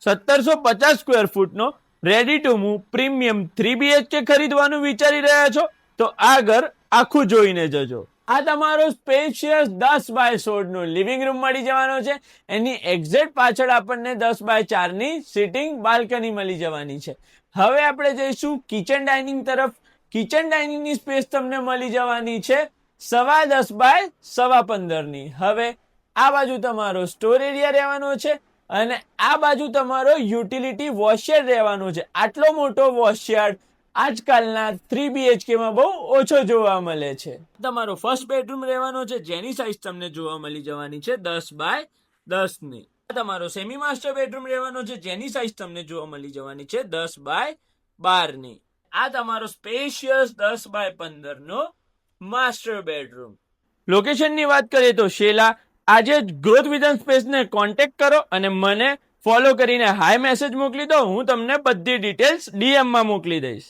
1750 square ફૂટનો ready to move premium 3 BHK ખરીદવાનું વિચારી રહ્યા છો તો આ ઘર આખું જોઈને જજો. આ તમારો સ્પેશિયસ 10x16 નો લિવિંગ રૂમ મળી જવાનો છે. એની એક્ઝેક્ટ પાછળ આપણને 10x4 ની સિટિંગ બાલ્કની મળી જવાની છે. હવે આપણે જઈશું કિચન ડાઇનિંગ તરફ. કિચન ડાઇનિંગ ની સ્પેસ તમને મળી જવાની છે 10x15 ની. હવે આ બાજુ તમારો સ્ટોર એરિયા રહેવાનો છે અને આ બાજુ તમારો યુટિલિટી વોશયાર્ડ રહેવાનો છે. આટલો મોટો વોશયાર્ડ આજકાલના 3 BHK માં બહુ ઓછો જોવા મળે છે. તમારો ફર્સ્ટ બેડરૂમ રહેવાનો છે જેની સાઇઝ તમને જોવા મળી જવાની છે 10x10 ની. તમારો સેમી માસ્ટર બેડરૂમ રહેવાનો છે જેની સાઇઝ તમને જોવા મળી જવાની છે 10x12 ની. આ તમારો સ્પેશિયસ 10x15 નો માસ્ટર બેડરૂમ. લોકેશનની વાત કરીએ તો શેલા. આજે જ ગ્રોથ વિઝન સ્પેસને કોન્ટેક્ટ કરો અને મને ફોલો કરીને હાય મેસેજ મોકલી દો. હું તમને બધી ડિટેલ્સ DM માં મોકલી દઈશ.